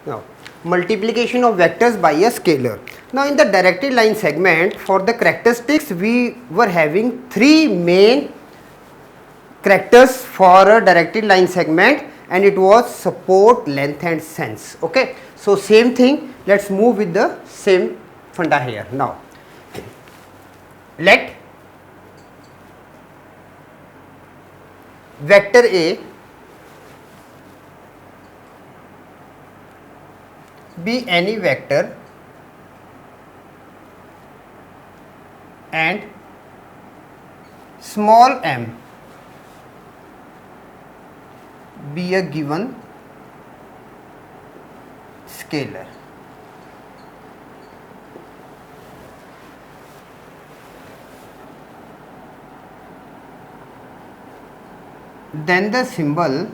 Now, multiplication of vectors by a scalar. Now, in the directed line segment, for the characteristics, we were having three main characters for a directed line segment, and it was support, length and sense. Okay. So, same thing, let us move with the same funda here. Now, let vector A be any vector and small m be a given scalar. Then the symbol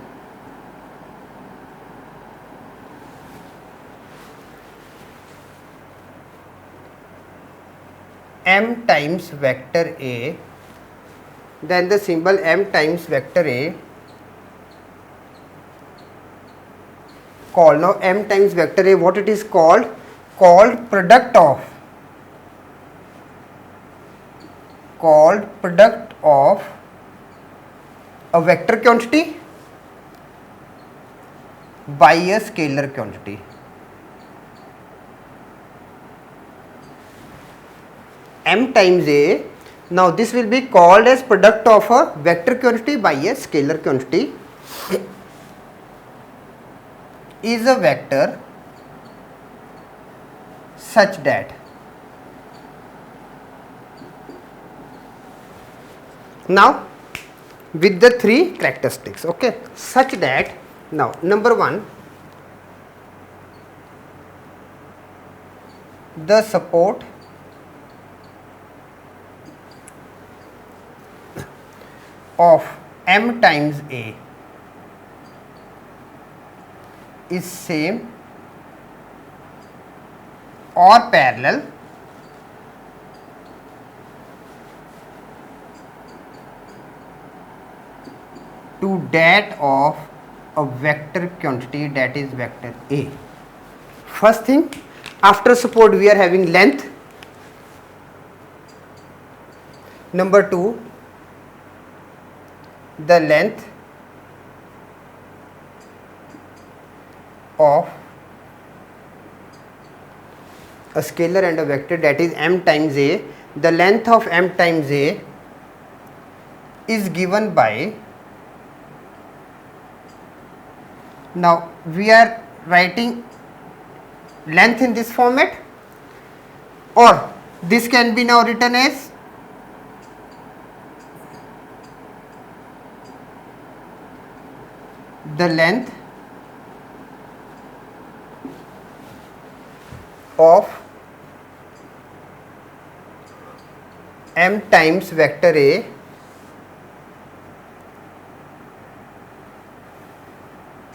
m times vector A, then the symbol m times vector A called, now m times vector A, what it is called? Called product of a vector quantity by a scalar quantity. M times A, now this will be called as product of a vector quantity by a scalar quantity, is a vector such that now with the three characteristics, okay, such that, now number one, the support of m times A is same or parallel to that of a vector quantity, that is vector A. First thing, after support we are having length. Number two, the length of a scalar and a vector, that is m times A. The length of m times A is given by, now we are writing length in this format, or this can be now written as the length of m times vector A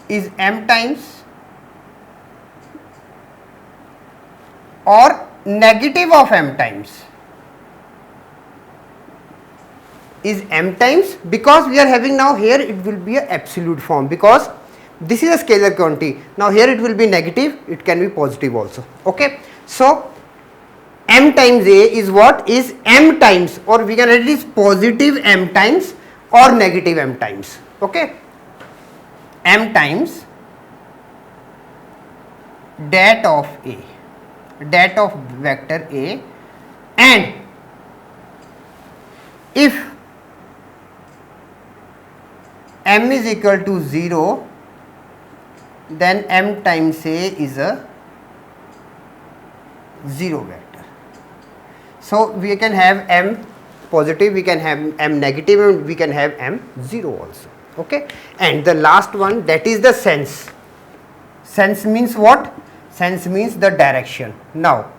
is m times or negative of m times, is m times, because we are having now here it will be a absolute form, because this is a scalar quantity. Now here it will be negative, it can be positive also. Okay. So m times A is what? Is m times, or we can write it is positive m times or negative m times. Okay. M times that of A, that of vector A, and if m is equal to 0, then m times A is a 0 vector. So we can have m positive, we can have m negative, and we can have m 0 also. Okay. And the last one, that is the sense. Sense means what? Sense means the direction. Now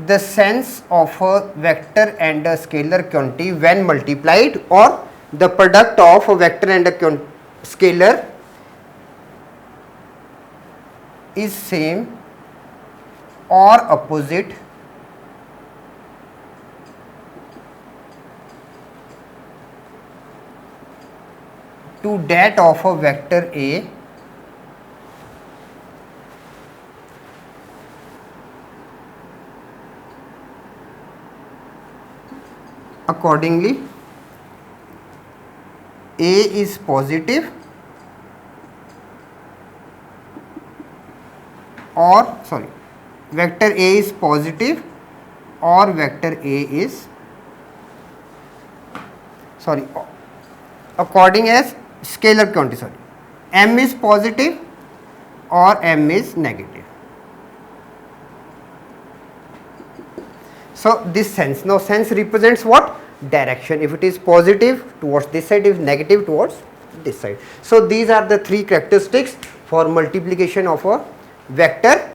the sense of a vector and a scalar quantity when multiplied, or the product of a vector and a scalar, is same or opposite to that of a vector A accordingly A is positive or vector A is positive or vector A is according as scalar quantity M is positive or M is negative. So this sense, now sense represents what? Direction. If it is positive towards this side, if negative towards this side. So these are the three characteristics for multiplication of a vector.